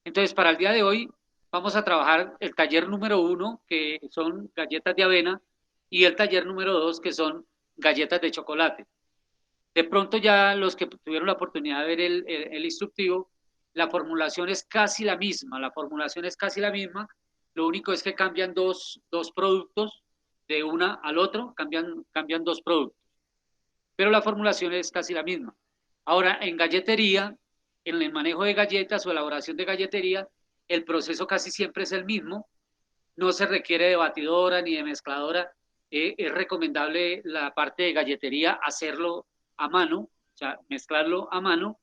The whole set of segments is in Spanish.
Entonces, para el día de hoy vamos a trabajar el taller número uno, que son galletas de avena, y el taller número dos, que son galletas de chocolate. De pronto ya los que tuvieron la oportunidad de ver el instructivo, la formulación es casi la misma, la formulación es casi la misma, lo único es que cambian dos productos de una al otro, cambian dos productos, pero la formulación es casi la misma. Ahora, en galletería, en el manejo de galletas o elaboración de galletería, el proceso casi siempre es el mismo, no se requiere de batidora ni de mezcladora, es recomendable la parte de galletería hacerlo a mano, o sea, mezclarlo a mano.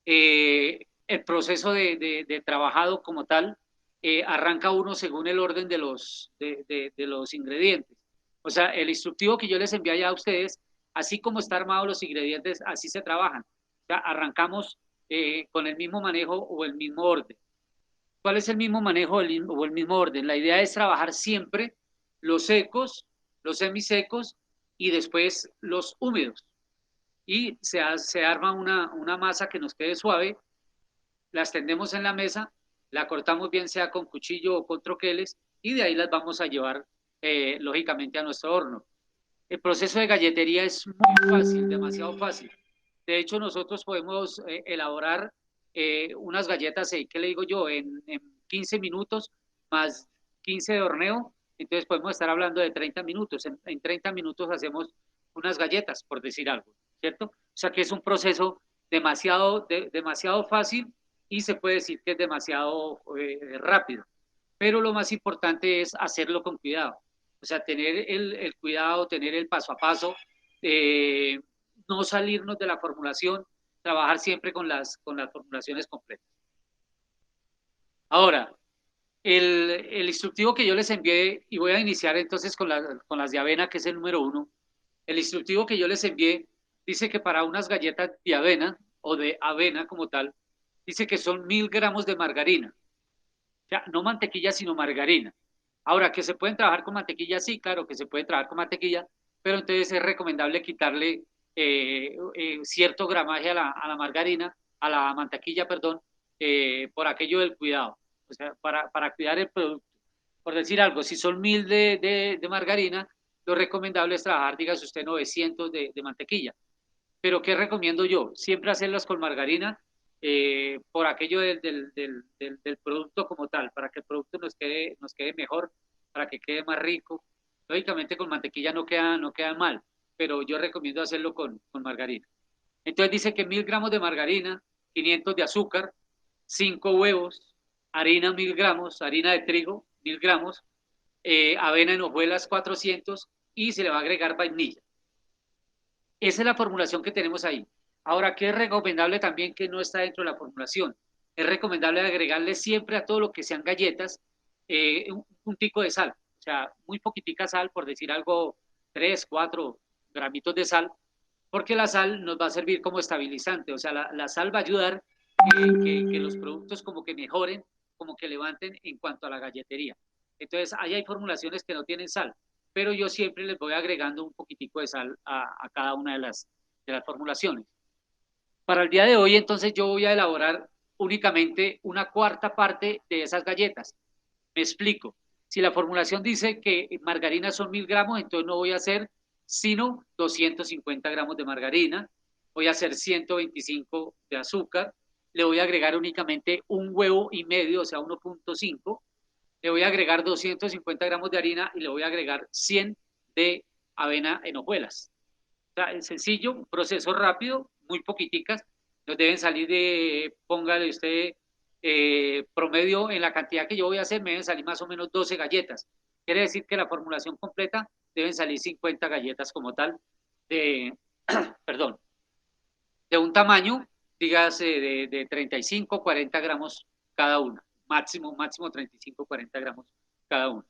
El proceso de trabajado como tal arranca uno según el orden de los ingredientes. O sea, el instructivo que yo les envié ya a ustedes, así como está armado los ingredientes, así se trabajan. O sea, arrancamos con el mismo manejo o el mismo orden. ¿Cuál es el mismo manejo o el mismo orden? La idea es trabajar siempre los secos, los semisecos y después los húmedos. Y se arma una masa que nos quede suave, la extendemos en la mesa, la cortamos bien sea con cuchillo o con troqueles y de ahí las vamos a llevar lógicamente a nuestro horno. El proceso de galletería es muy fácil, demasiado fácil. De hecho, nosotros podemos elaborar unas galletas, ¿qué le digo yo? En 15 minutos más 15 de horneo, entonces podemos estar hablando de 30 minutos. En 30 minutos hacemos unas galletas, por decir algo, ¿cierto? O sea que es un proceso demasiado fácil y se puede decir que es demasiado rápido. Pero lo más importante es hacerlo con cuidado. O sea, tener el cuidado, tener el paso a paso, eh, no salirnos de la formulación, trabajar siempre con las formulaciones completas. Ahora, el instructivo que yo les envié, y voy a iniciar entonces con las de avena, que es el número uno, el instructivo que yo les envié dice que para unas galletas de avena o de avena como tal, dice que son 1000 gramos de margarina. O sea, no mantequilla, sino margarina. Ahora, que se pueden trabajar con mantequilla, sí, claro que se puede trabajar con mantequilla, pero entonces es recomendable quitarle cierto gramaje a la margarina, a la mantequilla, perdón, por aquello del cuidado, o sea, para cuidar el producto. Por decir algo, si son 1000 de margarina, lo recomendable es trabajar, dígase usted, 900 de mantequilla. Pero ¿qué recomiendo yo? Siempre hacerlas con margarina por aquello del producto como tal, para que el producto nos quede mejor, para que quede más rico. Lógicamente con mantequilla no queda mal, pero yo recomiendo hacerlo con margarina. Entonces dice que 1000 gramos de margarina, 500 de azúcar, 5 huevos, harina 1000 gramos, harina de trigo 1000 gramos, avena en hojuelas 400 y se le va a agregar vainilla. Esa es la formulación que tenemos ahí. Ahora, ¿qué es recomendable también que no está dentro de la formulación? Es recomendable agregarle siempre a todo lo que sean galletas un puntico de sal, o sea, muy poquitica sal, por decir algo, 3, 4 gramitos de sal, porque la sal nos va a servir como estabilizante, o sea, la sal va a ayudar que los productos como que mejoren, como que levanten en cuanto a la galletería. Entonces, ahí hay formulaciones que no tienen sal, pero yo siempre les voy agregando un poquitico de sal a cada una de las formulaciones. Para el día de hoy, entonces, yo voy a elaborar únicamente una cuarta parte de esas galletas. Me explico. Si la formulación dice que margarina son 1000 gramos, entonces no voy a hacer sino 250 gramos de margarina, voy a hacer 125 de azúcar, le voy a agregar únicamente un huevo y medio, o sea, 1.5, le voy a agregar 250 gramos de harina y le voy a agregar 100 de avena en hojuelas. O sea, es sencillo, un proceso rápido, muy poquiticas, nos deben salir póngale usted, promedio en la cantidad que yo voy a hacer, me deben salir más o menos 12 galletas. Quiere decir que la formulación completa deben salir 50 galletas como tal, de, perdón, de un tamaño, dígase, de 35, 40 gramos cada una, máximo 35, 40 gramos cada una.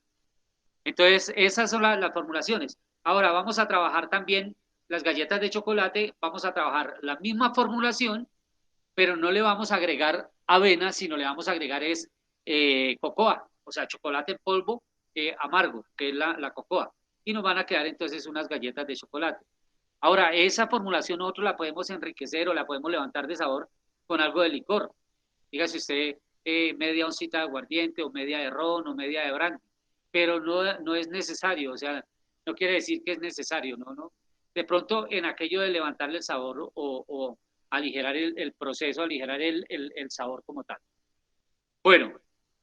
Entonces, esas son las formulaciones. Ahora vamos a trabajar también las galletas de chocolate, vamos a trabajar la misma formulación, pero no le vamos a agregar avena, sino le vamos a agregar es cocoa, o sea, chocolate en polvo amargo, que es la cocoa. Y nos van a quedar entonces unas galletas de chocolate. Ahora, esa formulación nosotros la podemos enriquecer o la podemos levantar de sabor con algo de licor. Dígase usted, media oncita de aguardiente o media de ron o media de brandy, pero no es necesario, o sea, no quiere decir que es necesario, no. De pronto en aquello de levantarle el sabor o aligerar el proceso, aligerar el sabor como tal. Bueno,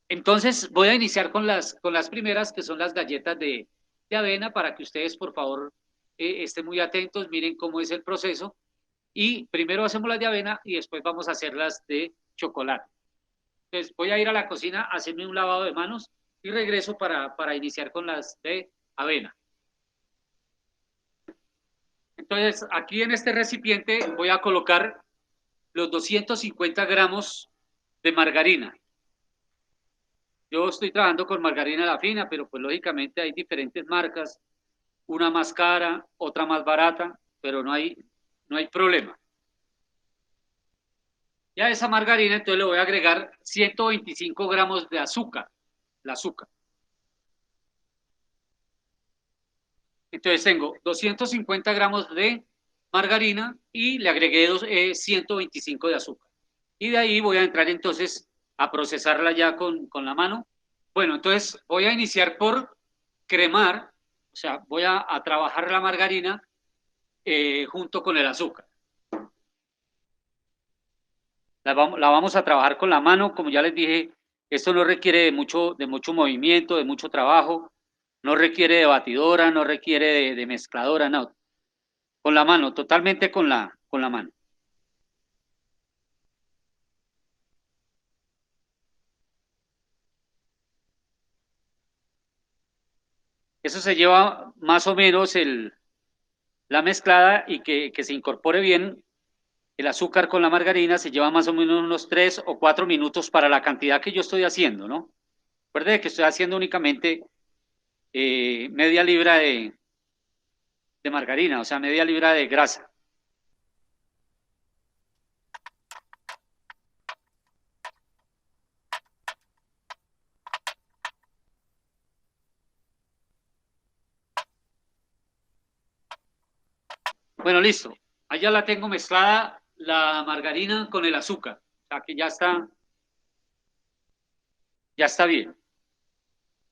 entonces voy a iniciar con las primeras, que son las galletas de avena, para que ustedes, por favor, estén muy atentos, miren cómo es el proceso. Y primero hacemos las de avena y después vamos a hacer las de chocolate. Entonces voy a ir a la cocina a hacerme un lavado de manos y regreso para iniciar con las de avena. Entonces aquí en este recipiente voy a colocar los 250 gramos de margarina. Yo estoy trabajando con margarina la fina, pero pues lógicamente hay diferentes marcas, una más cara, otra más barata, pero no hay problema. Ya esa margarina, entonces le voy a agregar 125 gramos de azúcar, el azúcar. Entonces tengo 250 gramos de margarina y le agregué 125 de azúcar. Y de ahí voy a entrar entonces a procesarla ya con la mano. Bueno, entonces voy a iniciar por cremar, o sea, voy a trabajar la margarina junto con el azúcar. La vamos a trabajar con la mano, como ya les dije, esto no requiere de mucho movimiento, de mucho trabajo, no requiere de batidora, no requiere de mezcladora, no, con la mano, totalmente con la mano. Eso se lleva más o menos la mezclada y que se incorpore bien el azúcar con la margarina, se lleva más o menos unos 3 o 4 minutos para la cantidad que yo estoy haciendo, ¿no? Recuerde que estoy haciendo únicamente media libra de margarina, o sea, media libra de grasa. Bueno, listo. Allá la tengo mezclada la margarina con el azúcar. O sea que ya está bien.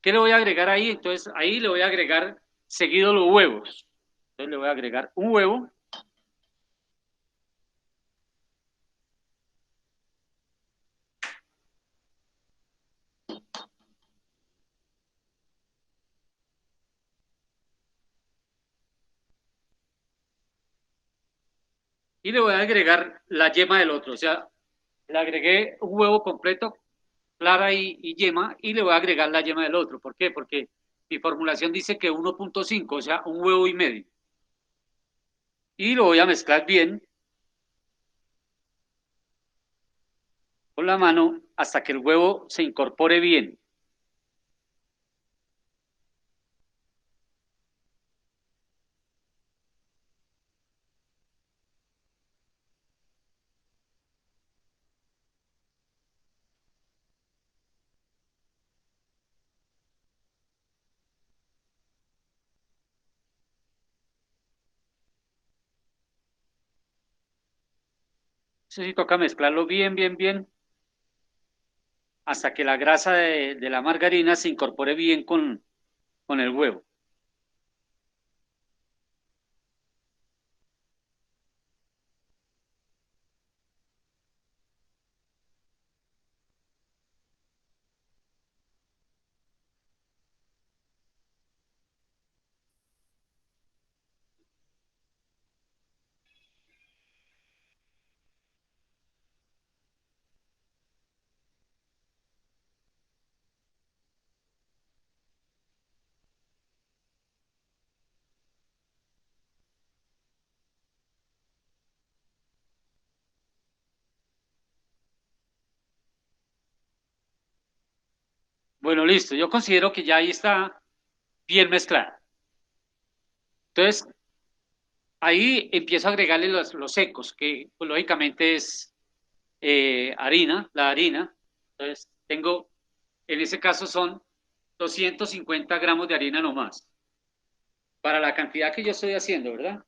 ¿Qué le voy a agregar ahí? Entonces ahí le voy a agregar seguido los huevos. Entonces le voy a agregar un huevo y le voy a agregar la yema del otro. O sea, le agregué un huevo completo, clara y yema, y le voy a agregar la yema del otro. ¿Por qué? Porque mi formulación dice que 1.5, o sea, un huevo y medio. Y lo voy a mezclar bien con la mano hasta que el huevo se incorpore bien. Eso sí toca mezclarlo bien, hasta que la grasa de la margarina se incorpore bien con el huevo. Bueno, listo. Yo considero que ya ahí está bien mezclada. Entonces, ahí empiezo a agregarle los secos, que pues, lógicamente es harina, la harina. Entonces, tengo, en ese caso son 250 gramos de harina nomás, para la cantidad que yo estoy haciendo, ¿verdad?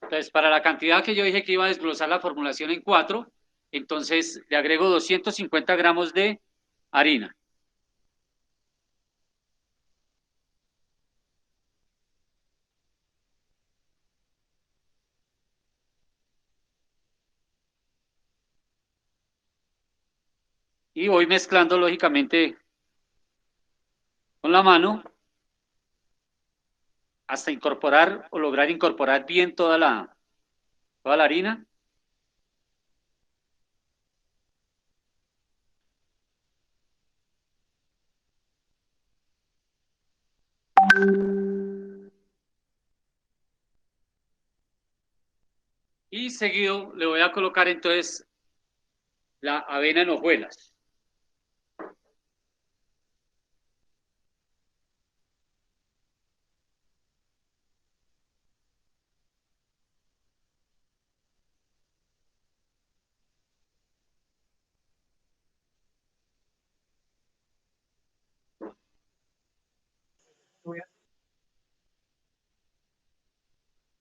Entonces, para la cantidad que yo dije que iba a desglosar la formulación en cuatro, Entonces le agrego 250 gramos de harina. Y voy mezclando lógicamente con la mano hasta incorporar o lograr incorporar bien toda la harina. Y seguido le voy a colocar entonces la avena en hojuelas.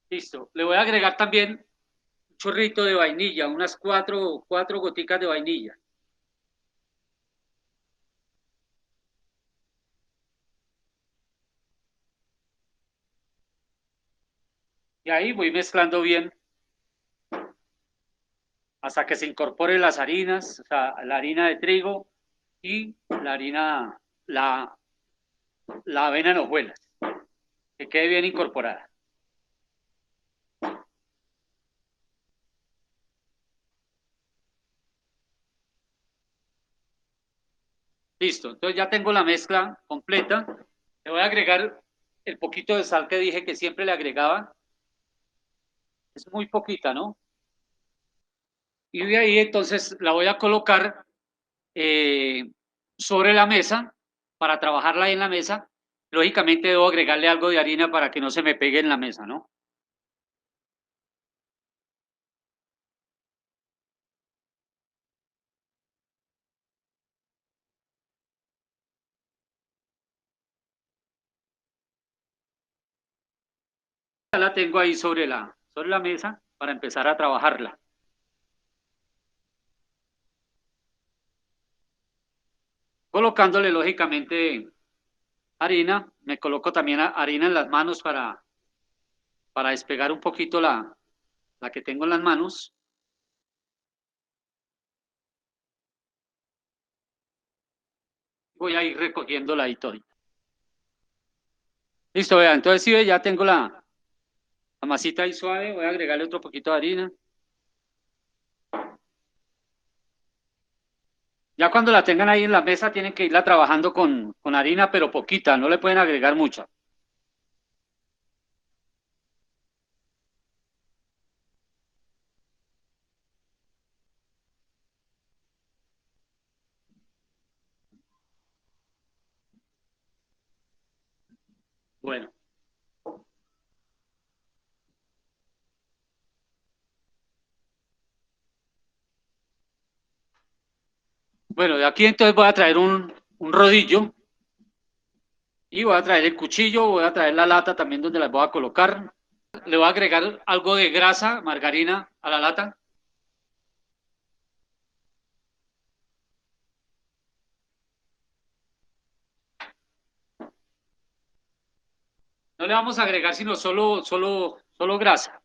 Listo. Le voy a agregar también un chorrito de vainilla, unas cuatro goticas de vainilla. Y ahí voy mezclando bien hasta que se incorporen las harinas, o sea, la harina de trigo y la, la avena en hojuelas, que quede bien incorporada. Listo, entonces ya tengo la mezcla completa. Le voy a agregar el poquito de sal que dije que siempre le agregaba. Es muy poquita, ¿no? Y de ahí entonces la voy a colocar eh, sobre la mesa para trabajarla ahí en la mesa. Lógicamente debo agregarle algo de harina para que no se me pegue en la mesa, ¿no? Ya la tengo ahí sobre la mesa para empezar a trabajarla. Colocándole lógicamente harina, me coloco también harina en las manos para despegar un poquito la que tengo en las manos. Voy a ir recogiéndola ahí todo. Listo, vea, entonces si ve, ya tengo la masita ahí suave, voy a agregarle otro poquito de harina. Ya cuando la tengan ahí en la mesa tienen que irla trabajando con harina, pero poquita, no le pueden agregar mucha. Bueno, bueno, de aquí entonces voy a traer un rodillo y voy a traer el cuchillo, voy a traer la lata también donde las voy a colocar. Le voy a agregar algo de grasa, margarina a la lata. No le vamos a agregar sino solo grasa.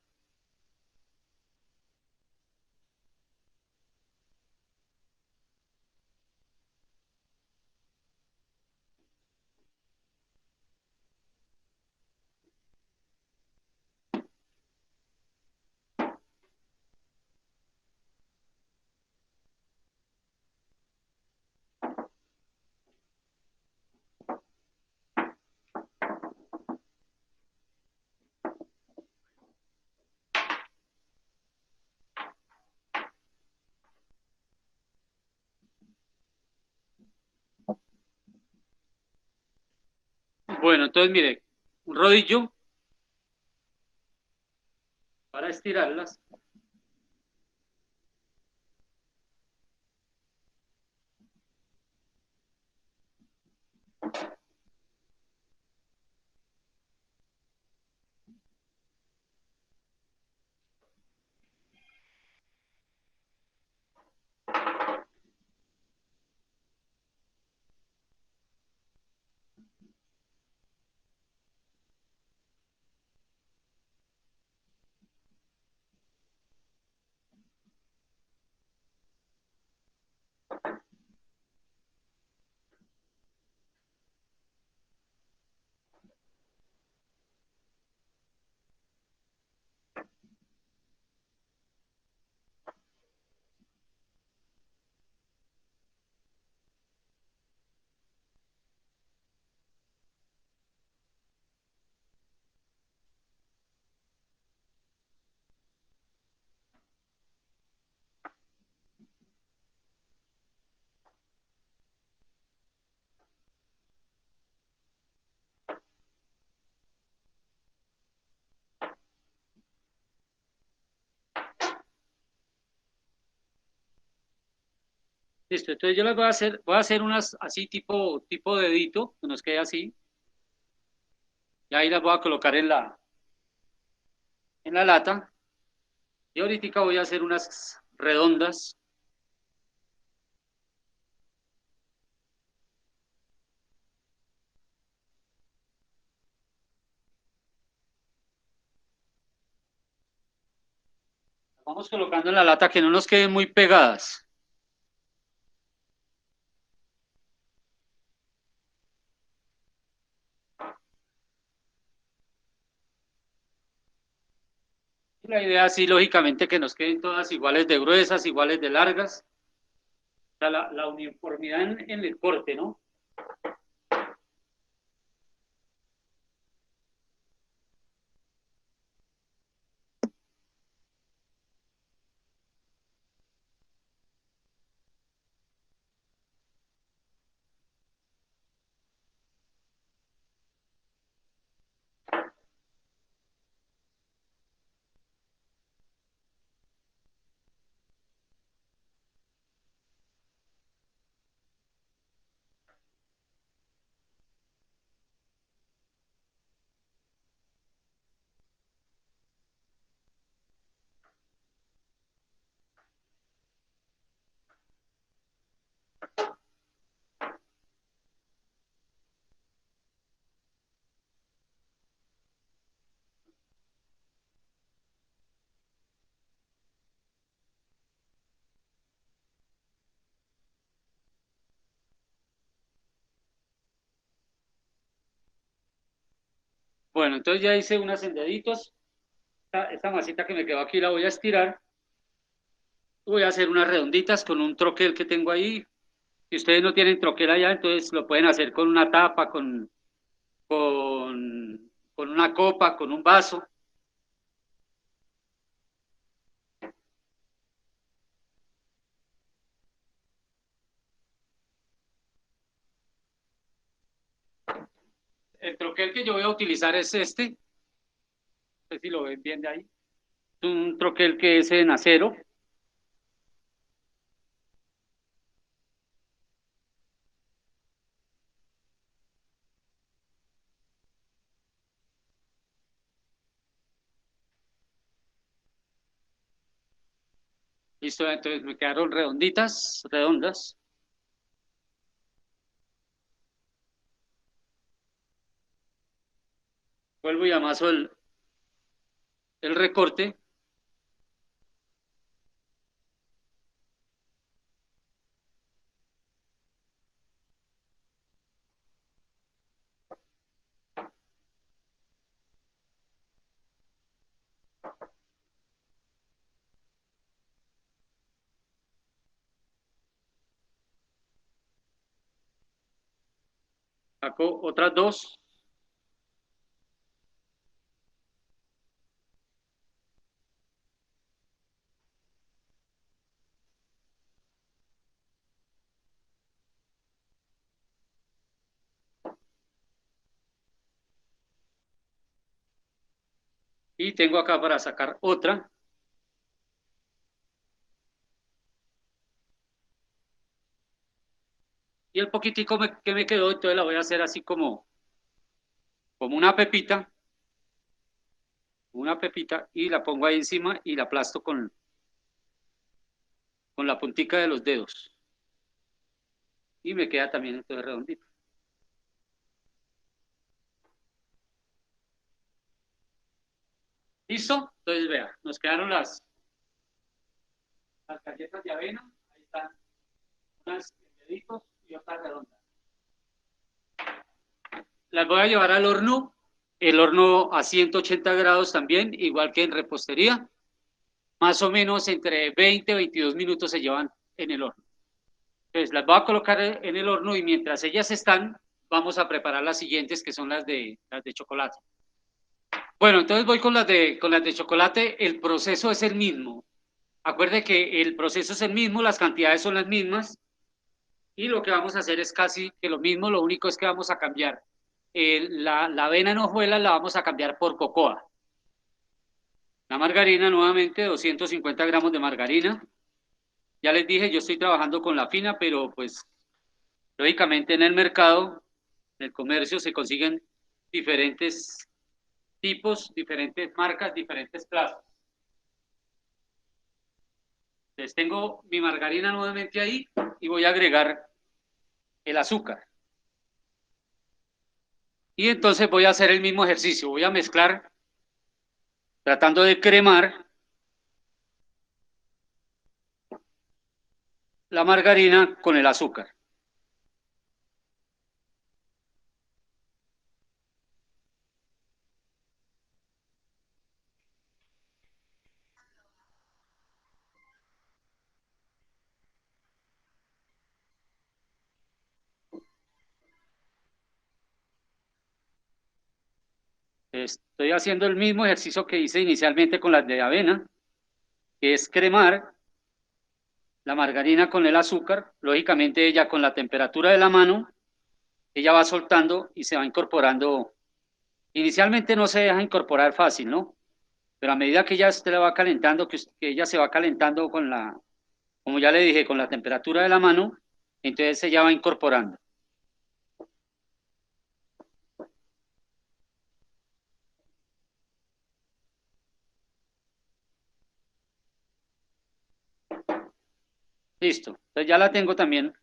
Bueno, entonces mire, un rodillo para estirarlas. Listo, entonces yo las voy a hacer unas así tipo dedito, que nos quede así, y ahí las voy a colocar en la lata, y ahorita voy a hacer unas redondas. Las vamos colocando en la lata que no nos queden muy pegadas. Y la idea sí, lógicamente, que nos queden todas iguales de gruesas, iguales de largas, o sea, la uniformidad en el corte, ¿no? Bueno, entonces ya hice unas sendaditos. Esta masita que me quedó aquí la voy a estirar. Voy a hacer unas redonditas con un troquel que tengo ahí. Si ustedes no tienen troquel allá, entonces lo pueden hacer con una tapa, con una copa, con un vaso. El troquel que yo voy a utilizar es este. No sé si lo ven bien de ahí. Es un troquel que es en acero. Listo, entonces me quedaron redonditas, redondas. Vuelvo y amaso el recorte. Saco otras dos. Y tengo acá para sacar otra. Y el poquitico que me quedó, entonces la voy a hacer así como una pepita, y la pongo ahí encima y la aplasto con la puntica de los dedos. Y me queda también entonces redondito. ¿Listo? Entonces vea, nos quedaron las galletas de avena. Ahí están unas deditos y otras redondas. Las voy a llevar al horno, el horno a 180 grados también, igual que en repostería. Más o menos entre 20 y 22 minutos se llevan en el horno. Entonces las voy a colocar en el horno, y mientras ellas están, vamos a preparar las siguientes, que son las de chocolate. Bueno, entonces voy con las de chocolate. El proceso es el mismo. Acuerde que el proceso es el mismo, las cantidades son las mismas, y lo que vamos a hacer es casi que lo mismo. Lo único es que vamos a cambiar la avena en hojuelas, la vamos a cambiar por cocoa. La margarina, nuevamente, 250 gramos de margarina. Ya les dije, yo estoy trabajando con la fina, pero pues lógicamente en el mercado, en el comercio se consiguen diferentes tipos, diferentes marcas, diferentes plazos. Entonces tengo mi margarina nuevamente ahí y voy a agregar el azúcar. Y entonces voy a hacer el mismo ejercicio, voy a mezclar tratando de cremar la margarina con el azúcar. Estoy haciendo el mismo ejercicio que hice inicialmente con las de avena, que es cremar la margarina con el azúcar. Lógicamente ella con la temperatura de la mano, ella va soltando y se va incorporando. Inicialmente no se deja incorporar fácil, ¿no? Pero a medida que ella se la va calentando, que ella se va calentando con la, como ya le dije, con la temperatura de la mano, entonces ella va incorporando. Listo. Entonces ya la tengo también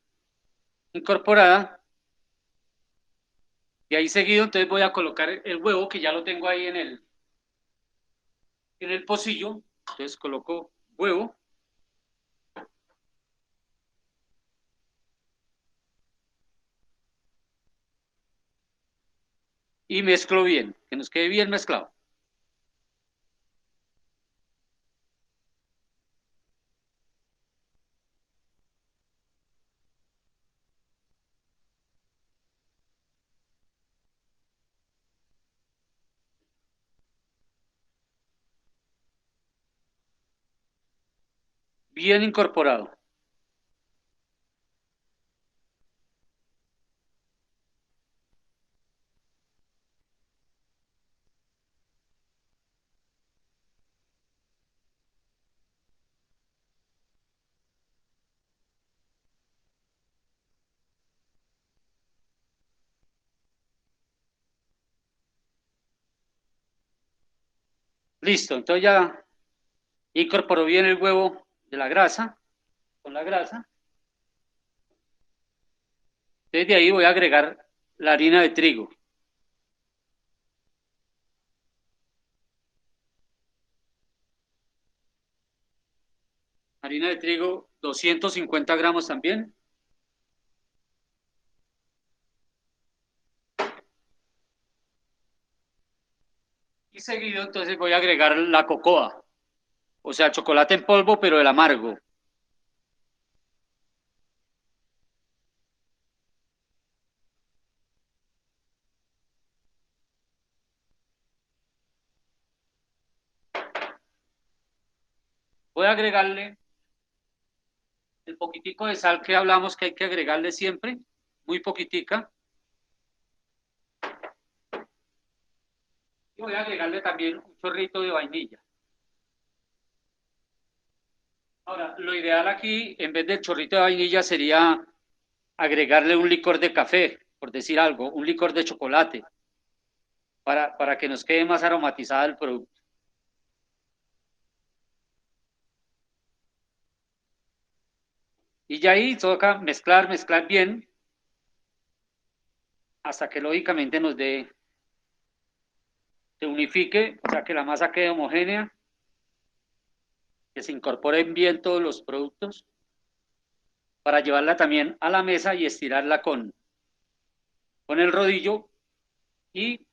incorporada. Y ahí seguido, entonces voy a colocar el huevo que ya lo tengo ahí en el pocillo. Entonces coloco huevo y mezclo bien, que nos quede bien mezclado. Bien incorporado. Listo. Entonces ya incorporó bien el huevo de la grasa, con la grasa. Entonces de ahí voy a agregar la harina de trigo. Harina de trigo, 250 gramos también. Y seguido entonces voy a agregar la cocoa, o sea, chocolate en polvo, pero el amargo. Voy a agregarle el poquitico de sal que hablamos que hay que agregarle siempre, muy poquitica. Y voy a agregarle también un chorrito de vainilla. Ahora, lo ideal aquí, en vez del chorrito de vainilla, sería agregarle un licor de café, por decir algo, un licor de chocolate, para que nos quede más aromatizado el producto. Y ya ahí toca mezclar, mezclar bien, hasta que lógicamente nos dé, se unifique, o sea, que la masa quede homogénea, que se incorporen bien todos los productos, para llevarla también a la mesa y estirarla con el rodillo y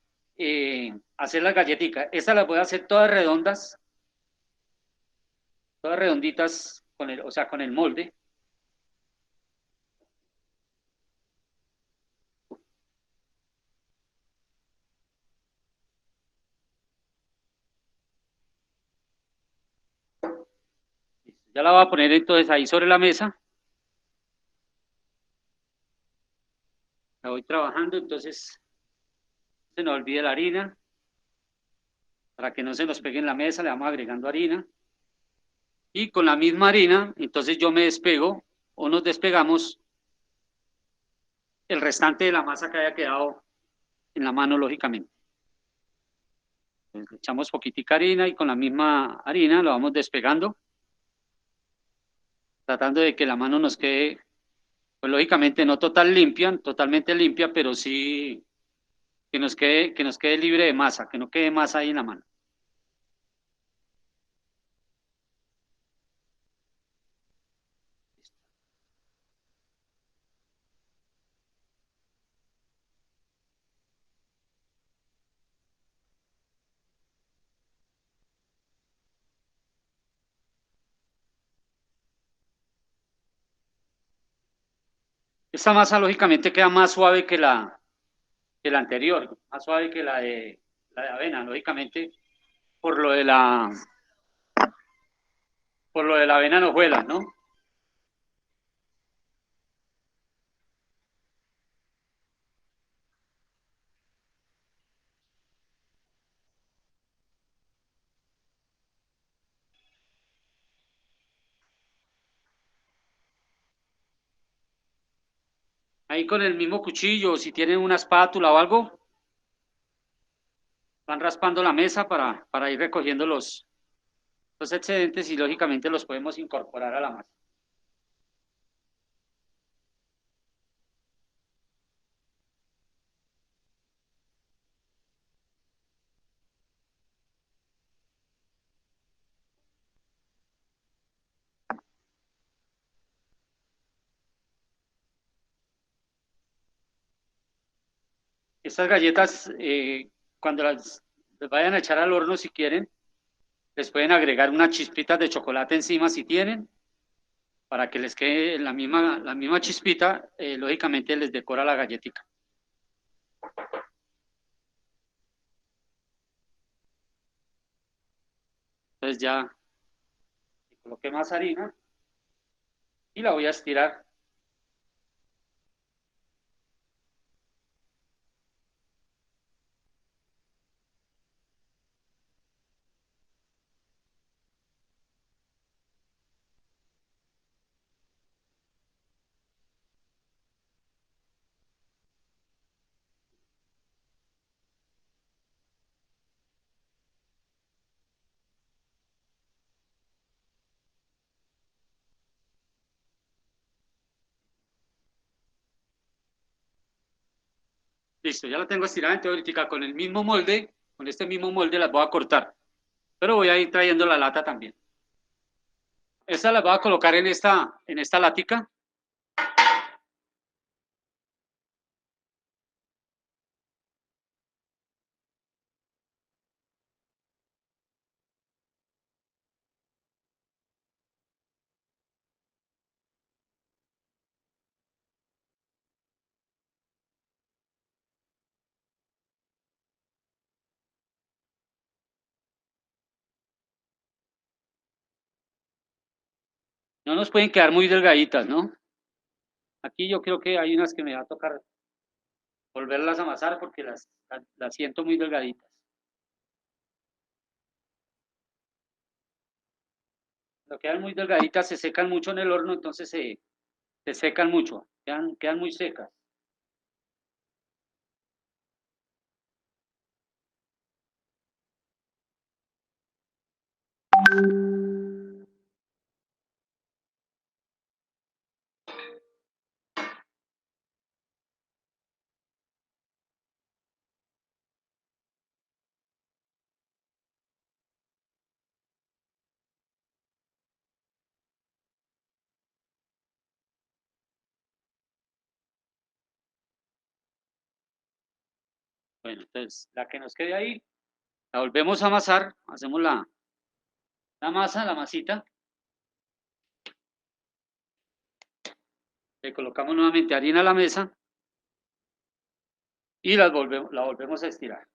hacer las galletitas. Estas las voy a hacer todas redonditas, o sea, con el molde. Ya la voy a poner entonces ahí sobre la mesa. La voy trabajando, entonces se nos olvide la harina. Para que no se nos pegue en la mesa, le vamos agregando harina. y con la misma harina, entonces yo me despego o nos despegamos el restante de la masa que haya quedado en la mano, lógicamente. Entonces, echamos poquitica harina y con la misma harina lo vamos despegando, tratando de que la mano nos quede, pues lógicamente no totalmente limpia, pero sí que nos quede libre de masa, que no quede masa ahí en la mano. Esta masa lógicamente queda más suave que la anterior, más suave que la de avena, lógicamente, por lo de por lo de la avena no juela, ¿no? Ahí con el mismo cuchillo, si tienen una espátula o algo, van raspando la mesa para ir recogiendo los excedentes y lógicamente los podemos incorporar a la masa. Estas galletas, cuando las vayan a echar al horno, si quieren, les pueden agregar unas chispitas de chocolate encima si tienen, para que les quede la misma chispita, lógicamente les decora la galletita. Entonces ya coloqué más harina y la voy a estirar. Listo, ya la tengo estirada, entonces ahorita con el mismo molde, con este mismo molde las voy a cortar, pero voy a ir trayendo la lata también. Esta la voy a colocar en esta lática. No nos pueden quedar muy delgaditas, ¿no? Aquí yo creo que hay unas que me va a tocar volverlas a amasar porque las siento muy delgaditas. Lo quedan muy delgaditas, se secan mucho en el horno, entonces se secan mucho, quedan muy secas. Bueno, entonces la que nos quede ahí, la volvemos a amasar, hacemos la masa, la masita, le colocamos nuevamente harina a la mesa y la volvemos a estirar.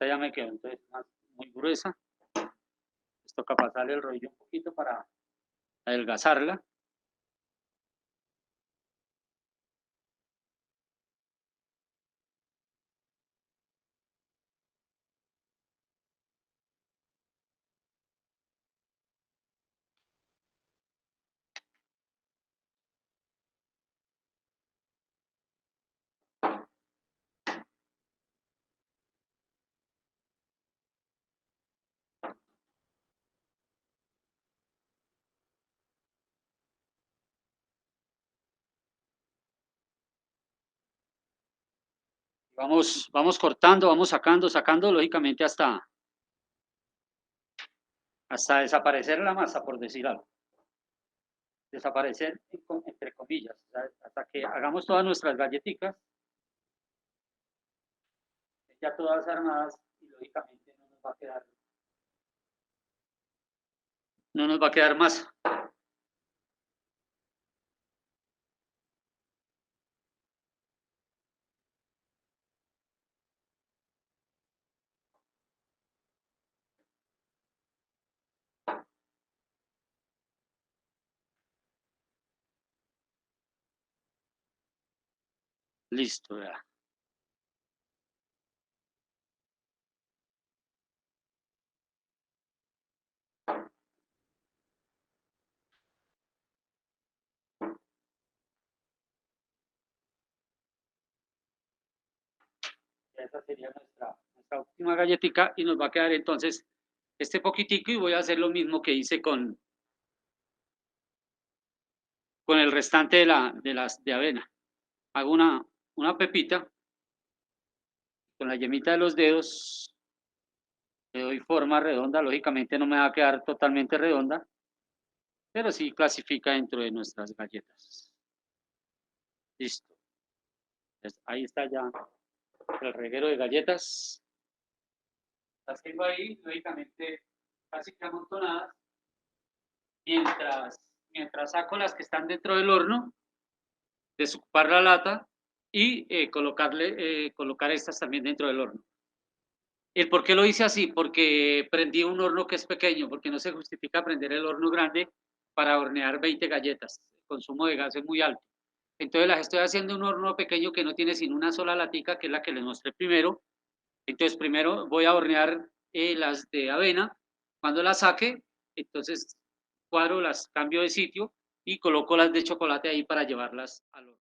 esta ya me quedó entonces muy gruesa. Les toca pasarle el rollo un poquito para adelgazarla. Vamos cortando, vamos sacando, lógicamente hasta desaparecer la masa, por decir algo. Desaparecer entre comillas, ¿sabes? Hasta que hagamos todas nuestras galletitas, ya todas armadas y lógicamente no nos va a quedar masa. Listo, ya. Esa sería nuestra última galletita y nos va a quedar entonces este poquitico y voy a hacer lo mismo que hice con el restante de avena. Hago una pepita con la yemita de los dedos, le doy forma redonda, lógicamente no me va a quedar totalmente redonda, pero sí clasifica dentro de nuestras galletas. Listo. Entonces, ahí está ya el reguero de galletas. Las tengo ahí, lógicamente casi que amontonadas. Mientras, mientras saco las que están dentro del horno, desocupar la lata y colocar estas también dentro del horno. ¿El por qué lo hice así? Porque prendí un horno que es pequeño, porque no se justifica prender el horno grande para hornear 20 galletas. El consumo de gas es muy alto. Entonces las estoy haciendo en un horno pequeño que no tiene sino una sola latica, que es la que les mostré primero. Entonces primero voy a hornear las de avena. Cuando las saque, entonces cuadro, las cambio de sitio y coloco las de chocolate ahí para llevarlas al horno.